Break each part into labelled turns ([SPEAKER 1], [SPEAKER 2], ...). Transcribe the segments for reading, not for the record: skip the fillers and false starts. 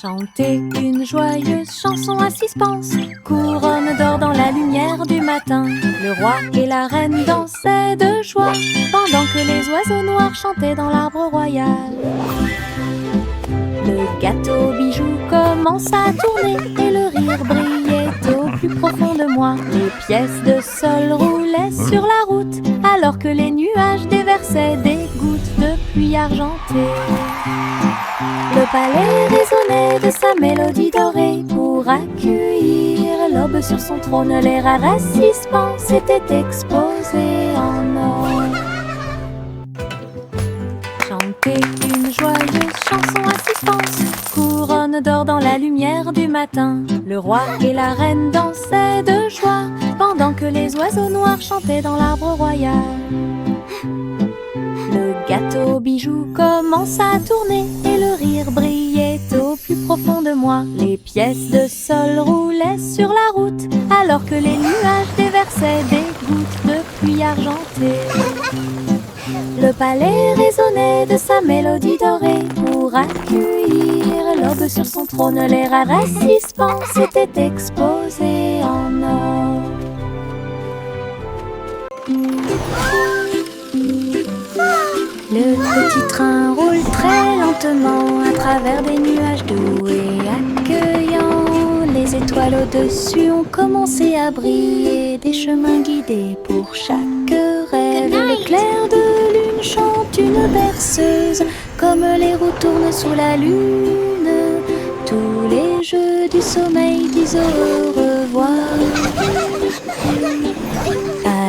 [SPEAKER 1] Chantez une joyeuse chanson à suspense, couronne d'or dans la lumière du matin. Le roi et la reine dansaient de joie, pendant que les oiseaux noirs chantaient dans l'arbre royal. Le gâteau bijou commença à tourner et le rire brillait au plus profond de moi. Les pièces de sol roulaient sur la route, alors que les nuages déversaient des gouttes de pluie argentée. Le palais résonnait de sa mélodie dorée pour accueillir l'aube sur son trône. Les rares assistants s'étaient exposés en or. Chantez une joyeuse chanson à suspense, couronne d'or dans la lumière du matin. Le roi et la reine dansaient de joie, pendant que les oiseaux noirs chantaient dans l'arbre royal. Le gâteau bijou commença à tourner et le rire brillait au plus profond de moi. Les pièces de sol roulaient sur la route, alors que les nuages déversaient des gouttes de pluie argentée. Le palais résonnait de sa mélodie dorée pour accueillir l'aube sur son trône. Les rares assistants s'étaient exposés en or. Le petit train roule très lentement à travers des nuages doux et accueillants. Les étoiles au-dessus ont commencé à briller, des chemins guidés pour chaque rêve. L'éclair de lune chante une berceuse, comme les roues tournent sous la lune. Tous les jeux du sommeil disent au revoir.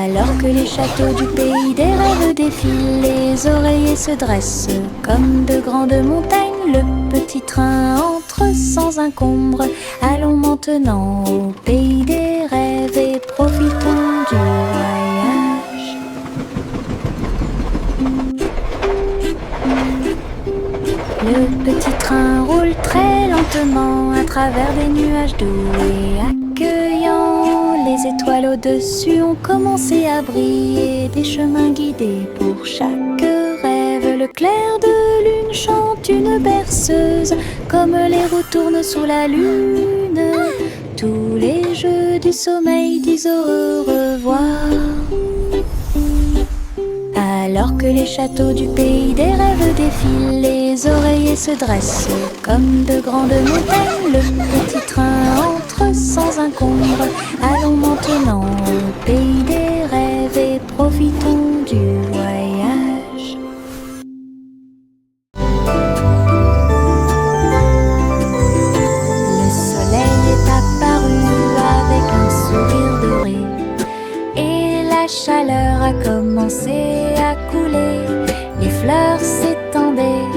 [SPEAKER 1] Alors que les châteaux du pays des rêves défilent, les oreillers se dressent comme de grandes montagnes. Le petit train entre sans encombre. Allons maintenant au pays des rêves et profitons du voyage. Le petit train roule très lentement à travers des nuages doux et accueillants. Les étoiles au-dessus ont commencé à briller, des chemins guidés pour chaque rêve. Le clair de lune chante une berceuse, comme les roues tournent sous la lune. Tous les jeux du sommeil disent au revoir. Alors que les châteaux du pays des rêves défilent, les oreillers se dressent comme de grandes montagnes. Le petit train entre sans encombre. Allons maintenant au pays des rêves et profitons du voyage. Le soleil est apparu avec un sourire doré et la chaleur a commencé à couler. Les fleurs s'étendaient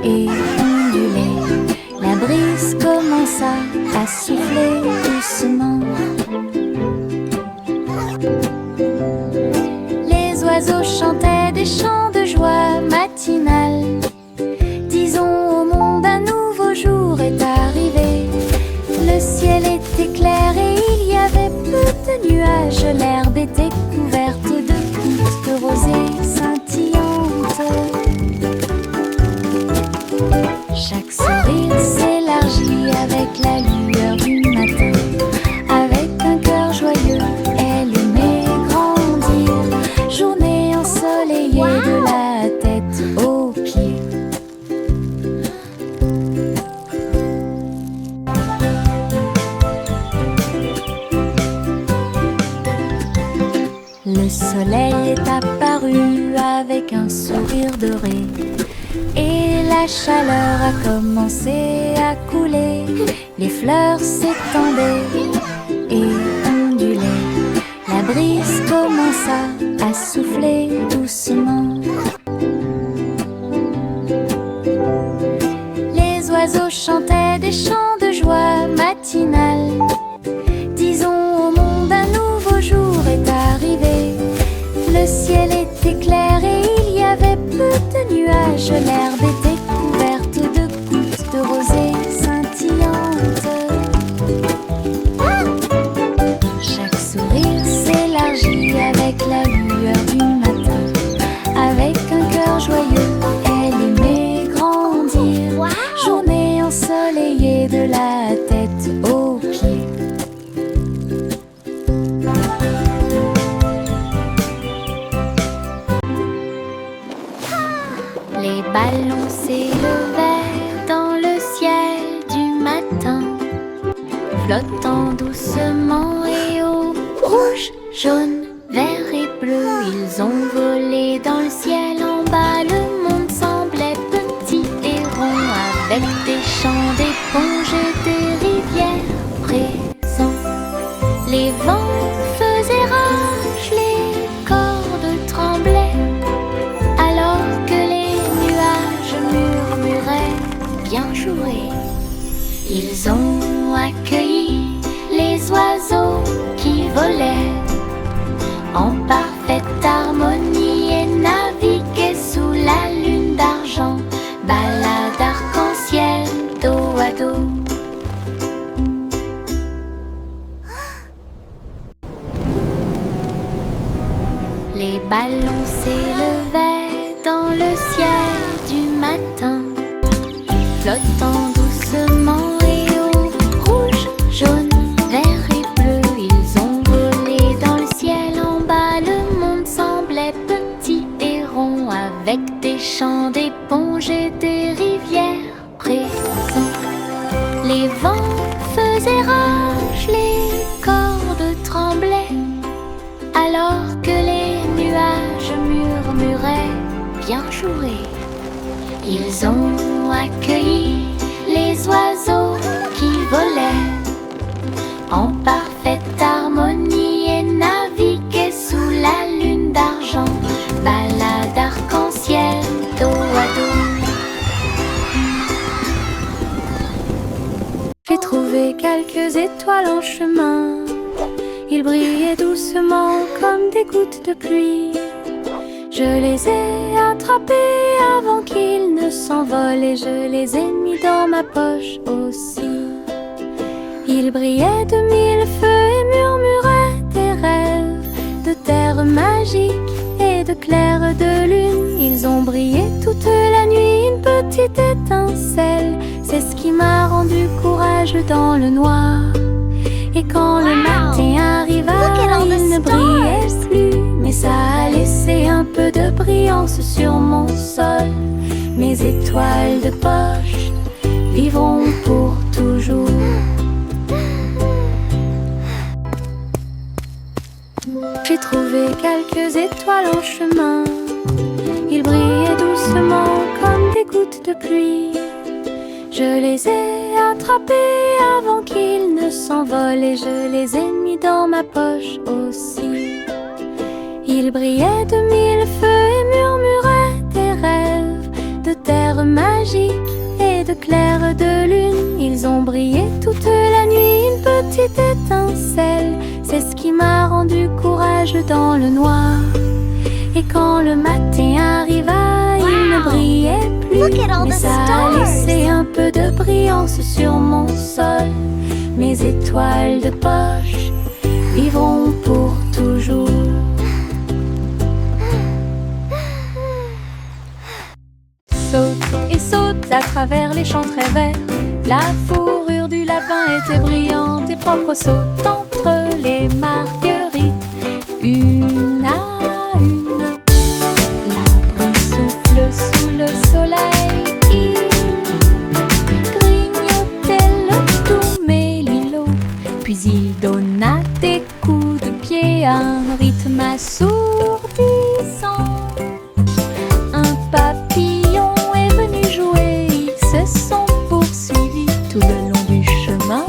[SPEAKER 1] et ondulaient. La brise commença à souffler doucement. Les oiseaux chantaient des chants de joie matinale. Disons au monde un nouveau jour est arrivé. Le ciel était clair et il y avait peu de nuages. L'herbe était couverte de gouttes de rosée scintillantes. Chaque sourire s'élargit avec la lueur du matin. Avec un cœur joyeux, elle aimait grandir. Journée ensoleillée de la tête aux pieds. Le soleil est apparu avec un sourire doré et la chaleur a commencé à couler. Les fleurs s'étendaient et ondulaient. La brise commença à souffler doucement. Les oiseaux chantaient des chants de joie matinale. Disons au monde un nouveau jour est arrivé. Le ciel était clair et il y avait peu de nuages. L'herbe était couverte de gouttes de rosée scintillantes. Chaque sourire s'élargit avec la lueur du matin. Avec un cœur joyeux, elle aimait grandir. Journée ensoleillée ballons s'élevaient dans le ciel du matin, flottant doucement et au rouge, jaune, vert et bleu. Ils ont volé dans le ciel en bas. Le monde semblait petit et rond, avec des champs d'éponges et des rivières présents. Les vents faisaient rage, les cordes tremblaient, alors que les nuages murmuraient bien joué. Ils ont accueilli les oiseaux qui volaient en parfaite harmonie et naviguaient sous la lune d'argent, balade arc-en-ciel dos à dos. Les ballons s'élevaient dans le ciel du matin, flottant doucement et au rouge, jaune, vert et bleu. Ils ont volé dans le ciel en bas. Le monde semblait petit et rond, avec des champs d'éponges et des rivières présents. Les vents faisaient rage, les cordes tremblaient, alors que les nuages murmuraient bien joué. Ils ont accueilli les oiseaux qui volaient en parfaite harmonie et naviguaient sous la lune d'argent, balade arc-en-ciel dos à dos. J'ai trouvé quelques étoiles en chemin. Ils brillaient doucement comme des gouttes de pluie. Je les ai attrapés avant qu'ils ne s'envolent et je les ai mis dans ma poche aussi. Ils brillaient de mille feux et murmuraient des rêves de terre magique et de clair de lune. Ils ont brillé toute la nuit, une petite étincelle, c'est ce qui m'a rendu courageux dans le noir. Et quand le matin arriva, il ne brillait plus, mais ça a laissé un peu de brillance sur mon sol. Mes étoiles de poche vivront pour toujours. J'ai trouvé quelques étoiles en chemin. Ils brillaient doucement comme des gouttes de pluie. Je les ai attrapés avant qu'ils ne s'envolent et je les ai mis dans ma poche aussi. Ils brillaient de mille feux et murmuraient des rêves de terre magique et de clair de lune. Ils ont brillé toute la nuit, une petite étincelle, c'est ce qui m'a rendu courageux dans le noir. Et quand le matin arriva, il ne brillait plus, mais ça a laissé un peu de brillance sur mon sol. Mes étoiles de poche vivront pour toujours. Saute et saute à travers les champs très verts. La fourrure du lapin était brillante et propre. Saute entre les marguerites, une à une. La brume souffle sous le soleil. Il grignotait le tout mélilo, puis il donna des coups de pied à un rythme assourdissant. Un papillon est venu jouer, ils se sont poursuivis tout le long du chemin.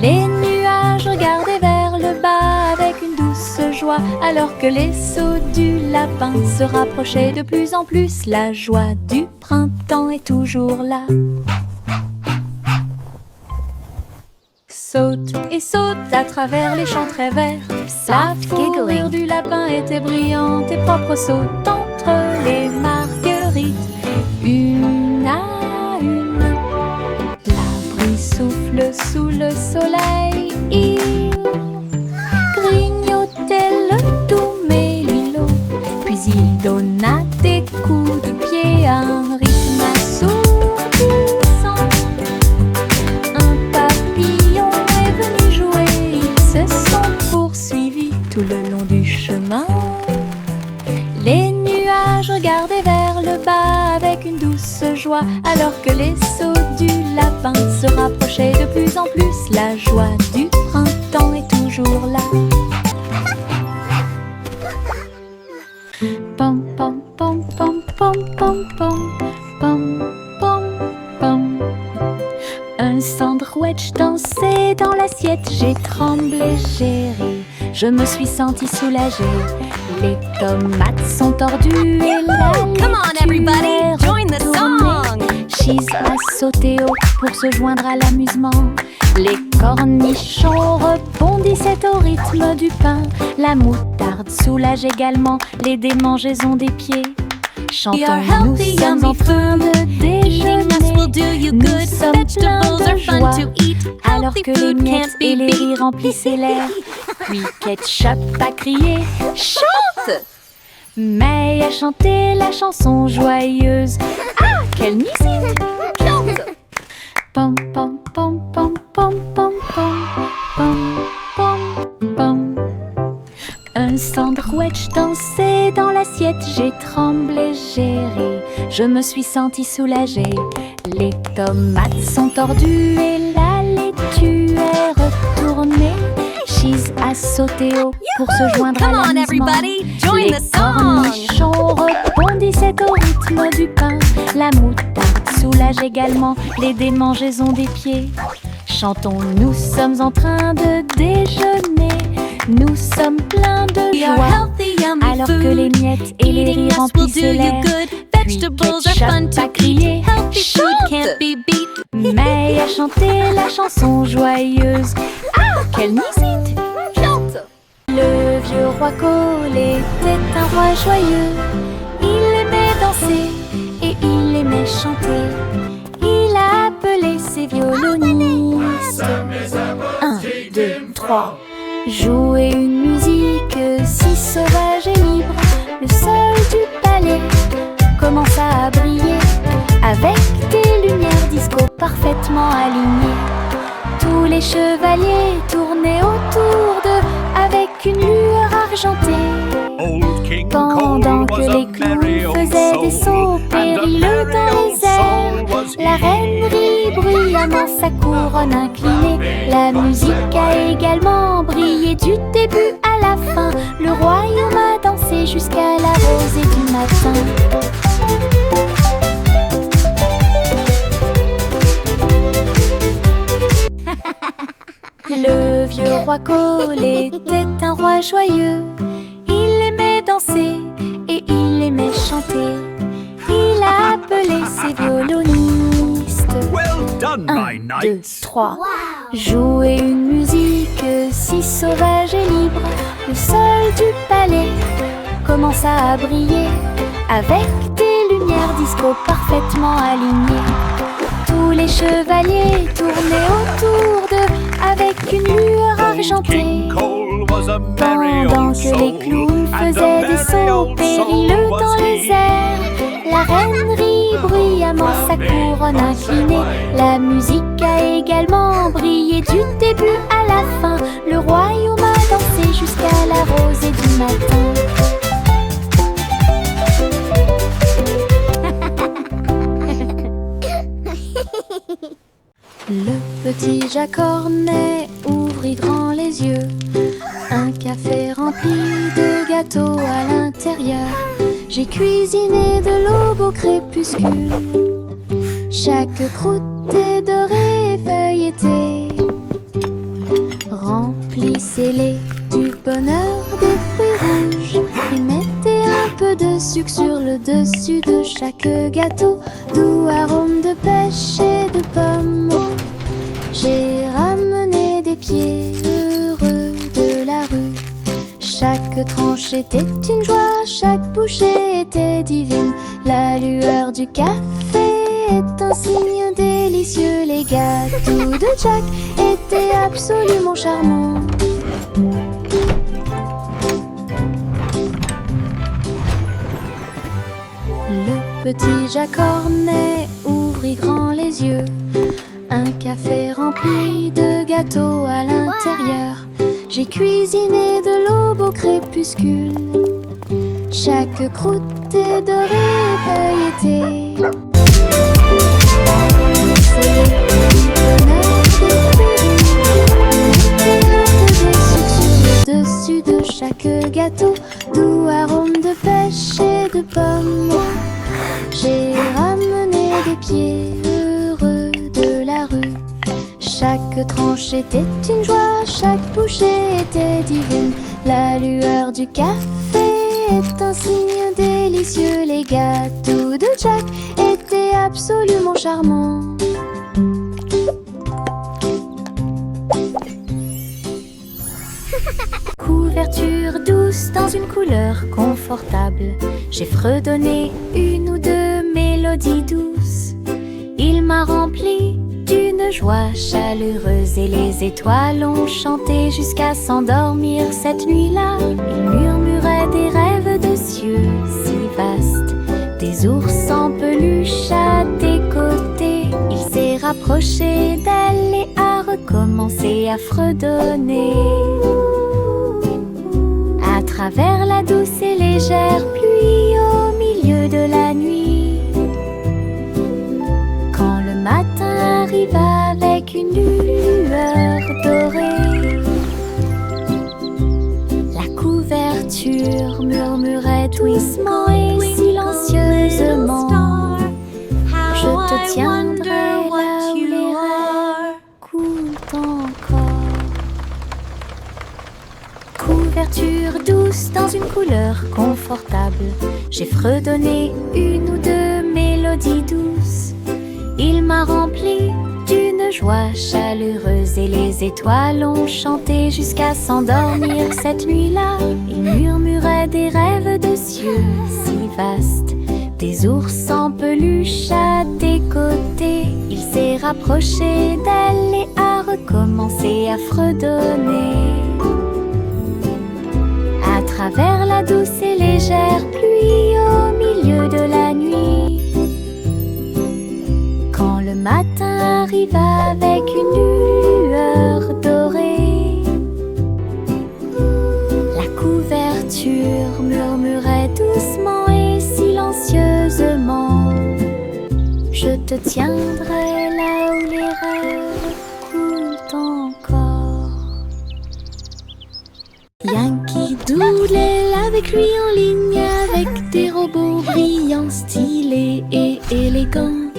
[SPEAKER 1] Les nuages regardaient vers le bas avec une douce joie, alors que les sauts du lapin se rapprochaient de plus en plus. La joie du printemps est toujours là. Saute et saute à travers les champs très verts. La fourrure du lapin était brillante et propre. Saute entre les marguerites, une à une. L'abri souffle sous le soleil. Il grignotait le doux mélilo, puis il donna des coups de pied à un rythme assourdissant. Un papillon est venu jouer, ils se sont poursuivis tout le long du chemin. Les nuages regardaient vers le bas avec une douce joie, alors que les sauts du lapin se rapprochaient de plus en plus. La joie du printemps est toujours là. Pom pom pom pom pom pom pom pom pom pom. Un sandwich dansait dans l'assiette. J'ai tremblé, j'ai ri, je me suis sentie soulagée. Les tomates sont tordues et la
[SPEAKER 2] Come on everybody, join the song.
[SPEAKER 1] Cheese a sauté haut pour se joindre à l'amusement. Les cornichons rebondissaient au rythme du pain. La moutarde soulage également les démangeaisons des pieds. Chantons, nous sommes en train de déjeuner. Nous sommes pleins de joie, alors que les miettes et les rires remplissaient l'air. Puis Ketchup a crié « Chante !» May a chanté la chanson joyeuse. Ah, quelle musique! Chante! Pom pom pom pom pom pom pom pom pom pom. Un sandwich dansait dans l'assiette. J'ai tremblé, j'ai ri, je me suis sentie soulagée. Les tomates sont tordues et la laitue est retournée. Cheese a sauté haut pour se joindre à l'amusement.
[SPEAKER 2] Everybody, join
[SPEAKER 1] Les
[SPEAKER 2] the song.
[SPEAKER 1] cornichons rebondissaient au rythme du pain. La moutarde soulage également les démangeaisons des pieds. Chantons, nous sommes en train de déjeuner. Nous sommes pleins de joie, alors que les miettes et les rires remplissaient l'air. Puis Ketchup a crié « Chante !» May a chanté la chanson joyeuse. Ah, quelle musique! Chante! Le vieux roi Cole était un roi joyeux. Il aimait danser et il aimait chanter. Il a appelé ses violonistes. 1, 2, 3. Jouer une musique si sauvage et libre. Le sol du palais commença à briller, avec des lumières disco parfaitement alignées. Tous les chevaliers tournaient autour d'eux avec une lueur argentée. Pendant que les clowns faisaient des sauts périlleux dans les airs, la reine rit bruyamment sa couronne inclinée. La musique a également brillé du début à la fin. Le royaume a dansé jusqu'à la rosée du matin. Le vieux roi Cole était un roi joyeux. Il aimait danser et il aimait chanter. Il a appelé ses violonistes.
[SPEAKER 3] Well done,
[SPEAKER 1] 1, 2, 3. Jouer une musique si sauvage et libre. Le sol du palais commença à briller, avec des lumières disco parfaitement alignées. Tous les chevaliers tournaient autour d'eux avec une lueur argentée. Pendant que les clowns faisaient des sauts périlleux dans les airs, la reine rit bruyamment sa couronne inclinée. La musique a également brillé du début à la fin. Le royaume a dansé jusqu'à la rosée du matin. Le petit Jack Cornet ouvrit grand les yeux. Un café rempli de gâteaux à l'intérieur. J'ai cuisiné de l'aube au crépuscule. Chaque croûte est dorée et feuilletée. Remplissez-les du bonheur des fruits rouges et mettez un peu de sucre sur le dessus de chaque gâteau. Doux arôme de pêche et de pommes. J'ai ramené des pieds heureux de la rue. Chaque tranche était une joie, chaque bouchée était divine. La lueur du café est un signe délicieux. Les gâteaux de Jack étaient absolument charmants. Le petit Jack Cornet ouvrit grand les yeux. Un café rempli de gâteaux à l'intérieur. J'ai cuisiné de l'aube au crépuscule. Chaque croûte est dorée et feuilletée. C'est le dessus de chaque gâteau, doux arôme de pêche et de pommes. J'ai ramené des pieds heureux de la rue. Chaque tranche était une joie, chaque bouchée était divine. La lueur du café est un signe délicieux. Les gâteaux de Jack étaient absolument charmants. Couverture douce dans une couleur confortable. J'ai fredonné une ou deux mélodies douces. Il m'a rempli d'une joie chaleureuse et les étoiles ont chanté jusqu'à s'endormir cette nuit-là. Il murmurait des rêves de cieux si vastes, des ours en peluche à tes côtés. Il s'est rapproché d'elle et a recommencé à fredonner. À travers la douce et légère pluie au milieu de la nuit, quand le matin arrive avec une lueur dorée, la couverture murmurait doucement et silencieusement: je te tiendrai là où les rêves coulent encore. Couverture douce dans une couleur confortable. J'ai fredonné une ou deux mélodies douces. Il m'a rempli d'une joie chaleureuse et les étoiles ont chanté jusqu'à s'endormir cette nuit-là. Il murmurait des rêves de cieux si vastes, des ours en peluche à tes côtés. Il s'est rapproché d'elle et a recommencé à fredonner. À travers la douce et légère pluie au milieu de la nuit, quand le matin arrive avec une lueur dorée, la couverture murmurait doucement et silencieusement: je te tiendrai là où les rêves coulent encore. Yankee Doodle avec lui en ligne, avec des robots brillants, stylés et élégants.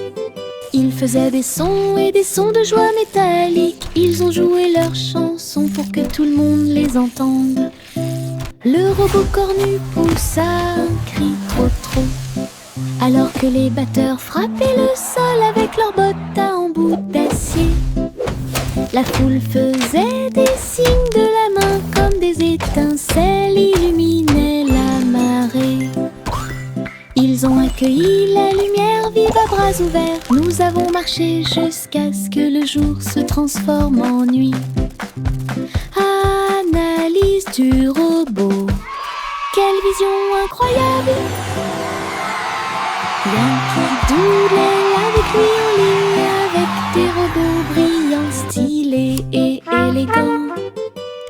[SPEAKER 1] Ils faisaient des sons et des sons de joie métallique. Ils ont joué leurs chansons pour que tout le monde les entende. Le robot cornu poussa un cri trop, alors que les batteurs frappaient le sol avec leurs bottes à embout d'acier. La foule faisait des signes de la main comme des étincelles illuminaient la marée. Ils ont accueilli la lumière vive à bras ouverts. Nous avons marché jusqu'à ce que le jour se transforme en nuit. Analyse du robot, quelle vision incroyable! Yankee Doodle avec lui en ligne, avec des robots brillants, stylés et élégants.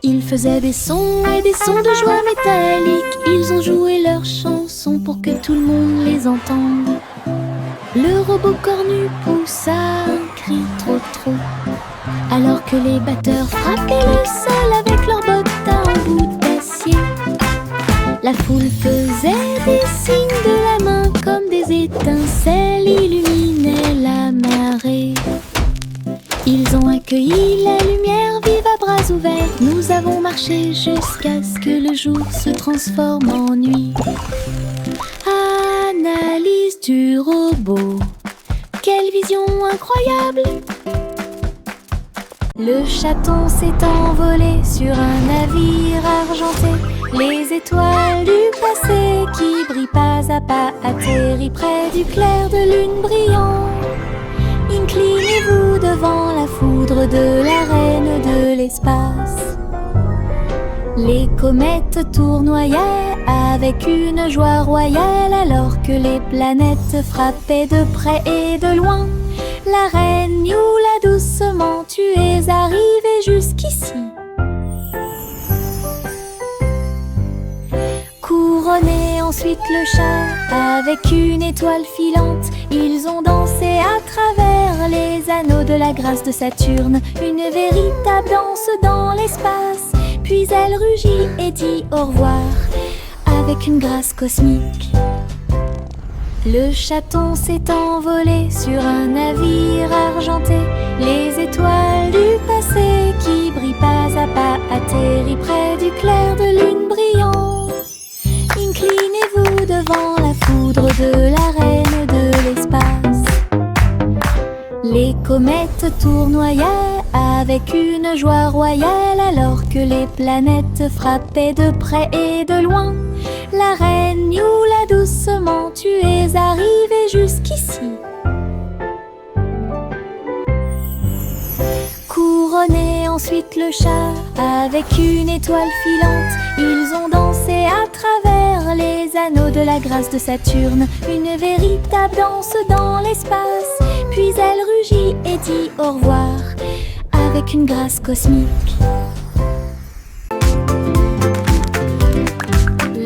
[SPEAKER 1] Ils faisaient des sons et des sons de joie métallique. Ils ont joué leurs chansons pour que tout le monde les entende. Le robot cornu poussa un cri trop, alors que les batteurs frappaient le sol avec leurs bottes à embout d'acier. La foule faisait des signes de la main comme des étincelles illuminaient la marée. Ils ont accueilli la lumière vive à bras ouverts. Nous avons marché jusqu'à ce que le jour se transforme en nuit. Analyse du robot, quelle vision incroyable! Le chaton s'est envolé sur un navire argenté. Les étoiles du passé qui brillent pas à pas atterrissent près du clair de lune brillant. Inclinez-vous devant la foudre de la reine de l'espace. Les comètes tournoyaient avec une joie royale alors que les planètes frappaient de près et de loin. La reine Youla doucement, tu es arrivée jusqu'ici. Couronnée en ensuite le chat avec une étoile filante. Ils ont dansé à travers les anneaux de la grâce de Saturne, une véritable danse dans l'espace. Puis elle rugit et dit au revoir avec une grâce cosmique. Le chaton s'est envolé sur un navire argenté. Les étoiles du passé qui brillent pas à pas atterrissent près du clair de lune brillant. Inclinez-vous devant la foudre de la reine de l'espace. Les comètes tournoyaient avec une joie royale alors que les planètes frappaient de près et de loin. La reine Youla, doucement, tu es arrivée jusqu'ici. Couronné ensuite le chat avec une étoile filante. Ils ont dansé à travers les anneaux de la grâce de Saturne, une véritable danse dans l'espace. Puis elle rugit et dit au revoir avec une grâce cosmique.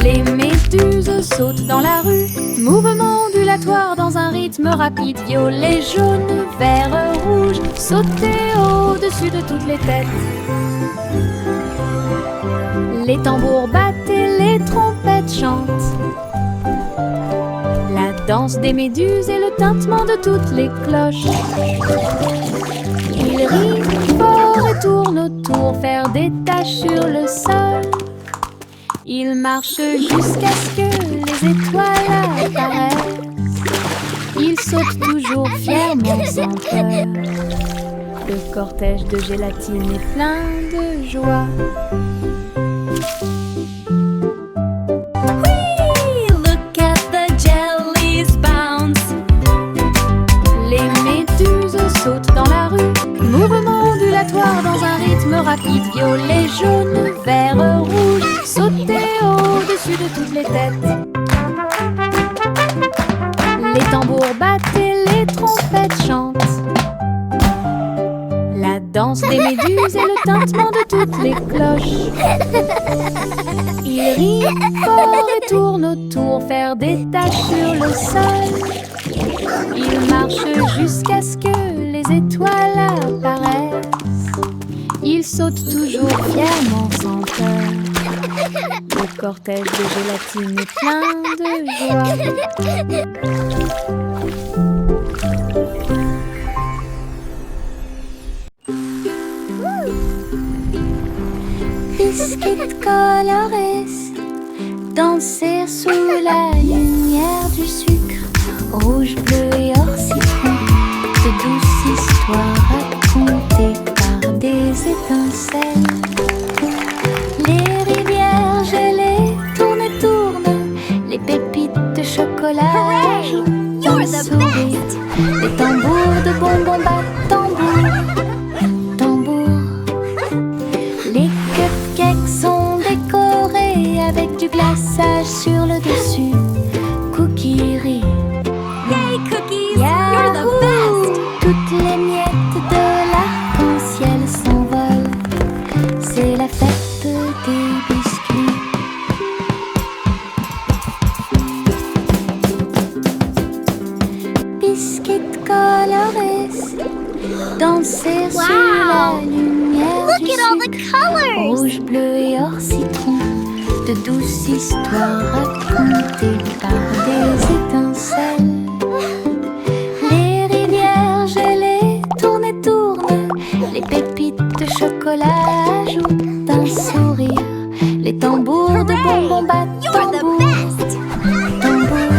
[SPEAKER 1] Les méduses sautent dans la rue, mouvement ondulatoire dans un rythme rapide. Violet, jaune, vert, rouge, sauter au-dessus de toutes les têtes. Les tambours battent et les trompettes chantent. La danse des méduses et le tintement de toutes les cloches. Ils rient fort et tournent autour, faire des taches sur le sol. Ils marchent jusqu'à ce que les étoiles apparaissent. Ils sautent toujours fièrement sans peur. Le cortège de gélatine est plein de joie.
[SPEAKER 2] Whee! Look at the jellies bounce.
[SPEAKER 1] Les méduses sautent dans la rue, mouvement ondulatoire dans un rythme rapide. Violet, jaune, vert, rouge, sauter au-dessus de toutes les têtes. Les tambours battent et les trompettes chantent. La danse des méduses et le tintement de toutes les cloches. Ils rient fort et tournent autour, faire des taches sur le sol. Ils marchent jusqu'à ce que les étoiles apparaissent. Ils sautent toujours fièrement sans peur. Le cortège de gélatine est plein de joie. Biscuits colorés, danser sous la lumière du sucre. Rouge, bleu et or citron, de douces histoires racontées par des étincelles. Les rivières gelées tournent et tournent, les pépites de chocolat jouent d'un sourire. Les tambours de bonbons battent tambour, tambour. Les cupcakes sont décorés avec du glaçage sur le dessus. Cookies rient.
[SPEAKER 2] Yay, cookies! You're the best!
[SPEAKER 1] Toutes les miettes de l'arc-en-ciel s'envolent. C'est la fête des biscuits. Biscuits colorés, danser sous la lumière
[SPEAKER 2] Look
[SPEAKER 1] du
[SPEAKER 2] at all the
[SPEAKER 1] sucre.
[SPEAKER 2] colors!
[SPEAKER 1] Rouge, bleu et or citron, de douces histoires racontées par des étincelles. Les rivières gelées tournent et tournent, les pépites de chocolat ajoutent un sourire. Les tambours de bonbons battent
[SPEAKER 2] You're the
[SPEAKER 1] tambour,
[SPEAKER 2] best!
[SPEAKER 1] tambour.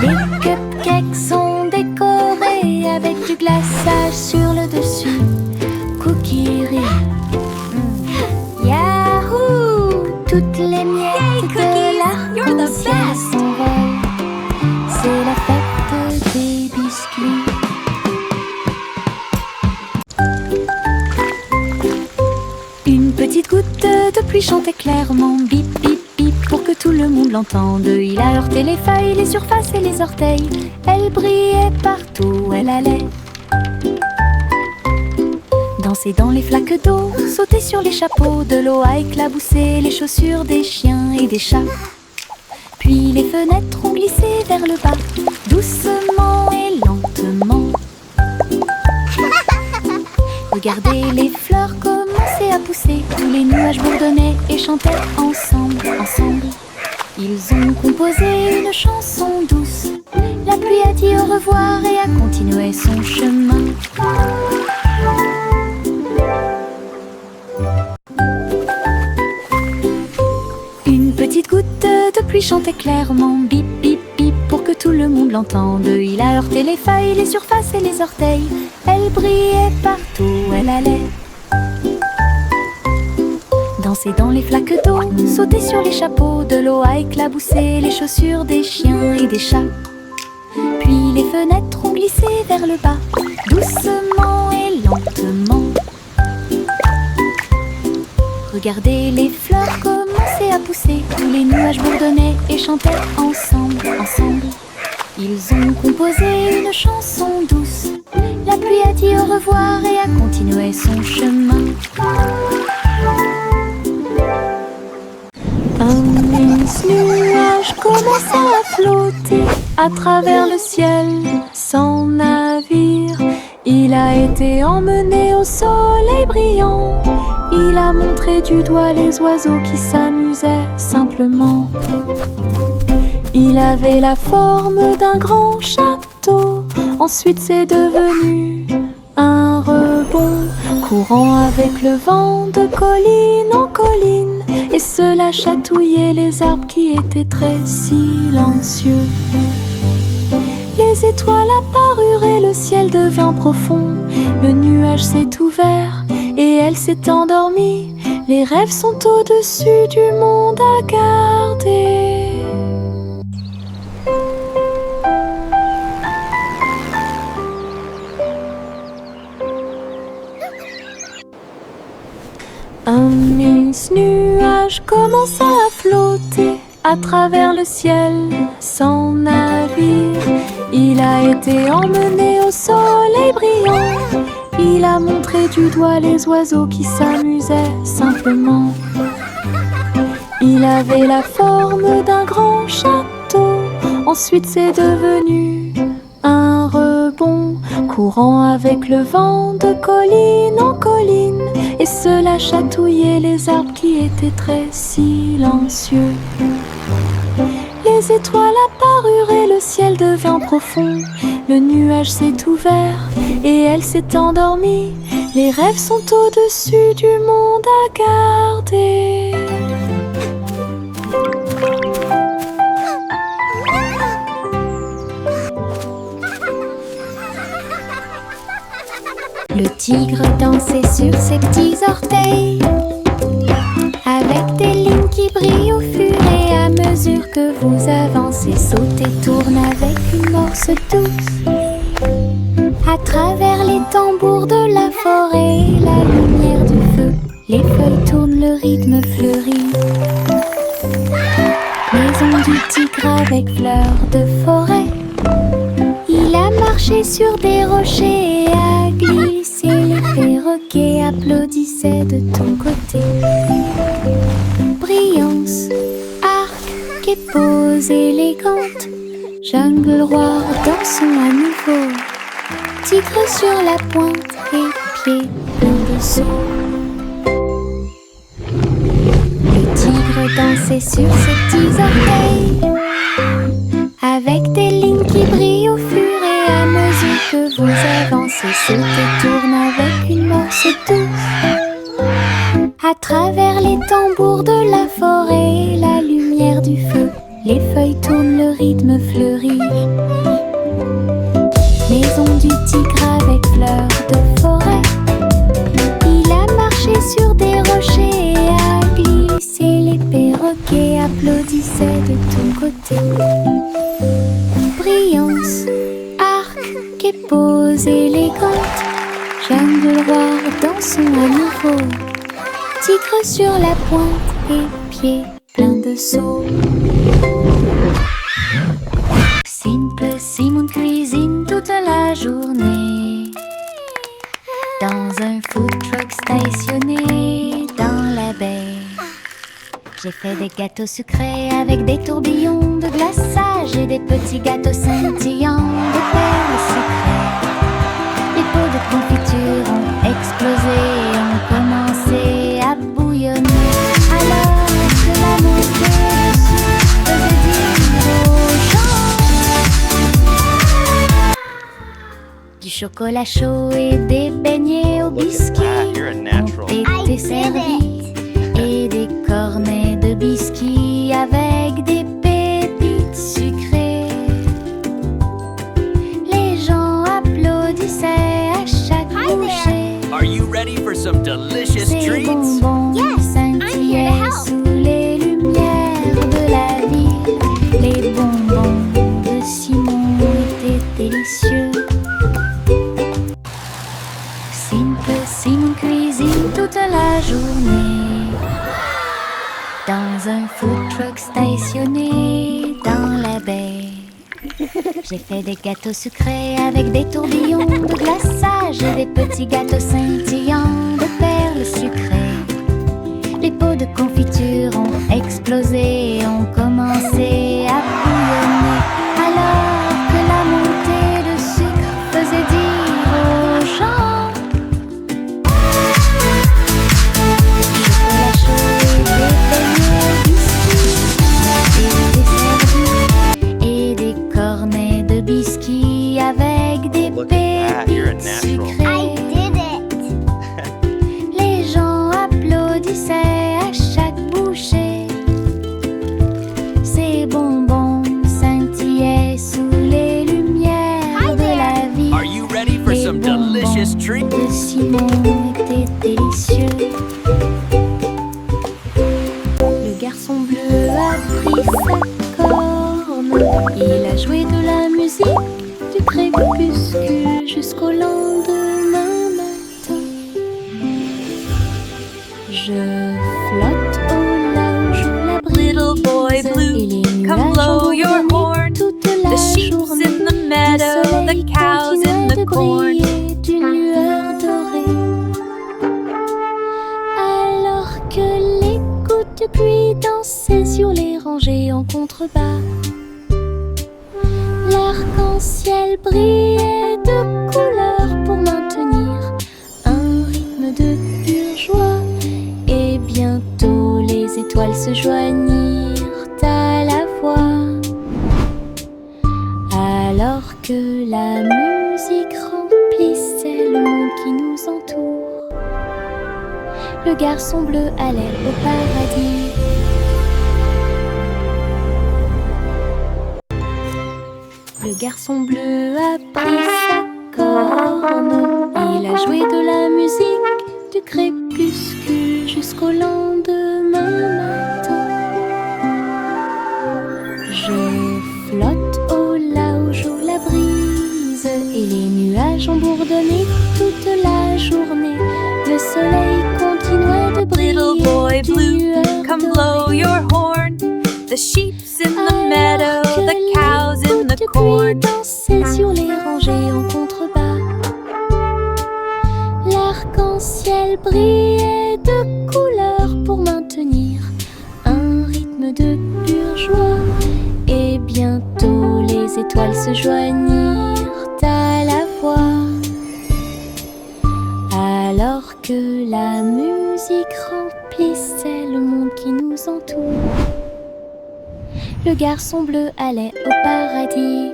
[SPEAKER 1] Les cupcakes sont décorés avec du glaçage sur le dessus. Cookies rient. Yahoo! Toutes les miettes de
[SPEAKER 2] You're the
[SPEAKER 1] l'arc-en-ciel
[SPEAKER 2] best!
[SPEAKER 1] s'envolent. C'est la fête des biscuits. Une petite goutte de pluie chantait clairement, bip bip bip, pour que tout le monde l'entende. Il a heurté les feuilles, les surfaces et les orteils. Elle brillait partout où elle allait. Danser dans les flaques d'eau, sauter sur les chapeaux, de l'eau a éclaboussé les chaussures des chiens et des chats. Puis les fenêtres ont glissé vers le bas, doucement et lentement. Regardez les fleurs commencer à pousser, tous les nuages bourdonnaient et chantaient ensemble, ensemble. Ils ont composé une chanson douce. La pluie a dit au revoir et a continué son chemin. Une petite goutte de pluie chantait clairement, bip bip bip, pour que tout le monde l'entende. Il a heurté les feuilles, les surfaces et les orteils. Elle brillait partout où elle allait. Danser dans les flaques d'eau, sauter sur les chapeaux, de l'eau a éclaboussé les chaussures des chiens et des chats. Puis les fenêtres ont glissé vers le bas, doucement et lentement. Regardez les fleurs commencer à pousser, tous les nuages bourdonnaient et chantaient ensemble, ensemble. Ils ont composé une chanson douce. La pluie a dit au revoir et a continué son chemin. Un mince nuage commença à flotter à travers le ciel sans navire. Il a été emmené au soleil brillant. Il a montré du doigt les oiseaux qui s'amusaient simplement. Il avait la forme d'un grand château. Ensuite c'est devenu un rebond, courant avec le vent de colline en colline. Et cela chatouillait les arbres qui étaient très silencieux. Les étoiles apparurent et le ciel devint profond. Le nuage s'est ouvert et elle s'est endormie. Les rêves sont au-dessus du monde à garder. Un mince nuage commença à flotter à travers le ciel sans navire. Il a été emmené au soleil brillant. Il a montré du doigt les oiseaux qui s'amusaient simplement. Il avait la forme d'un grand château. Ensuite c'est devenu un rebond, courant avec le vent de colline en colline. Et cela chatouillait les arbres qui étaient très silencieux. Les étoiles apparurent et le ciel devint profond. Le nuage s'est ouvert et elle s'est endormie. Les rêves sont au-dessus du monde à garder. Le tigre dansait sur ses petits orteils, avec des lignes qui brillent au fur et à mesure que vous avancez. Saute et tourne avec une morse douce. À travers les tambours de la forêt et la lumière du feu, les feuilles tournent, le rythme fleurit. Maison du tigre avec fleurs de forêt. Il a marché sur des rochers et a glissé. Les perroquets applaudissaient de ton côté. Brillance, arc et pose élégante. Jungle roi, dansons à nouveau. Tigre sur la pointe et pieds pleins de saut. Le tigre dansait sur ses petits orteils, avec des lignes qui brillent au fur et à mesure que vous avancez. Saute et tourne avec une morse douce. À travers les tambours de la forêt et la lumière du feu, les feuilles tournent, le rythme fleurit. Maison du tigre avec fleurs de forêt. Il a marché sur des rochers et a glissé. Les perroquets applaudissaient de ton côté. Brillance, arc et pose élégante. Jungle roi, dansons à nouveau. Tigre sur la pointe et pieds pleins de sauts. Simple Simon cuisine toute la journée dans un food truck stationné dans la baie. J'ai fait des gâteaux sucrés avec des tourbillons petits gâteaux scintillants de perles sucrées. Les pots de confiture ont explosé et ont commencé à bouillonner. Alors que la montée dessus faisait dire aux gens du chocolat chaud et des beignets au biscuit ont été servis et des cornets de biscuits avec des pépites sucrées. Les gens applaudissaient à chaque bouchée.
[SPEAKER 3] Are you ready for some delicious
[SPEAKER 1] Ces
[SPEAKER 3] treats?
[SPEAKER 1] bonbons scintillaient sous les lumières de la ville. Les bonbons de Simon étaient délicieux. Simon cuisine toute la journée dans un food truck stationné dans la baie. J'ai fait des gâteaux sucrés avec des tourbillons de glaçage et des petits gâteaux scintillants de perles sucrées. Les pots de confiture ont explosé et ont commencé à bouillonner. Alors que la montée de sucre faisait dire aux gens chocolat chaud et des beignets au biscuit étaient servis et des cornets de biscuits avec des
[SPEAKER 3] Look at that, you're a
[SPEAKER 1] pépites
[SPEAKER 3] natural.
[SPEAKER 1] sucrées. Les gens applaudissaient à chaque bouchée. Ces bonbons scintillaient sous les lumières de la vie.
[SPEAKER 3] Are you ready for some delicious treats?
[SPEAKER 1] De Simon était délicieux. Le garçon bleu a pris sa corne. Il a joué de la musique du crépuscule jusqu'au lendemain matin. Je flotte au large où la brise.
[SPEAKER 2] Little boy blue,
[SPEAKER 1] Et les
[SPEAKER 2] come
[SPEAKER 1] nuages
[SPEAKER 2] blow
[SPEAKER 1] ont
[SPEAKER 2] your
[SPEAKER 1] bourdonné
[SPEAKER 2] horn.
[SPEAKER 1] toute la
[SPEAKER 2] The sheep's
[SPEAKER 1] journée.
[SPEAKER 2] in the meadow,
[SPEAKER 1] Le soleil
[SPEAKER 2] the cows in
[SPEAKER 1] continuait
[SPEAKER 2] the
[SPEAKER 1] de
[SPEAKER 2] corn.
[SPEAKER 1] briller d'une lueur dorée. Alors que les gouttes de pluie dansaient sur les rangées en contrebas, l'arc-en-ciel brillait de couleurs pour maintenir un rythme de pure joie. Et bientôt les étoiles se joignirent à la voix. Alors que la musique remplissait le monde qui nous entoure, le garçon bleu allait au paradis. Le garçon bleu a pris sa corne. Il a joué de la musique du crépuscule jusqu'au lendemain matin. Je flotte au large où la brise et les nuages ont bourdonné toute la journée. Le soleil continuait de briller.
[SPEAKER 2] Little boy
[SPEAKER 1] d'une
[SPEAKER 2] blue,
[SPEAKER 1] lueur
[SPEAKER 2] come
[SPEAKER 1] dorée.
[SPEAKER 2] blow your horn. The sheep's in the
[SPEAKER 1] Alors
[SPEAKER 2] meadow,
[SPEAKER 1] que
[SPEAKER 2] the
[SPEAKER 1] les
[SPEAKER 2] cows in
[SPEAKER 1] gouttes
[SPEAKER 2] the
[SPEAKER 1] de pluie
[SPEAKER 2] corn.
[SPEAKER 1] dansaient sur les rangées en contrebas, l'arc-en-ciel brillait de couleurs pour maintenir un rythme de pure joie. Et bientôt les étoiles se joignirent à la voix. Alors que la musique remplissait le monde qui nous entoure, le garçon bleu allait au paradis.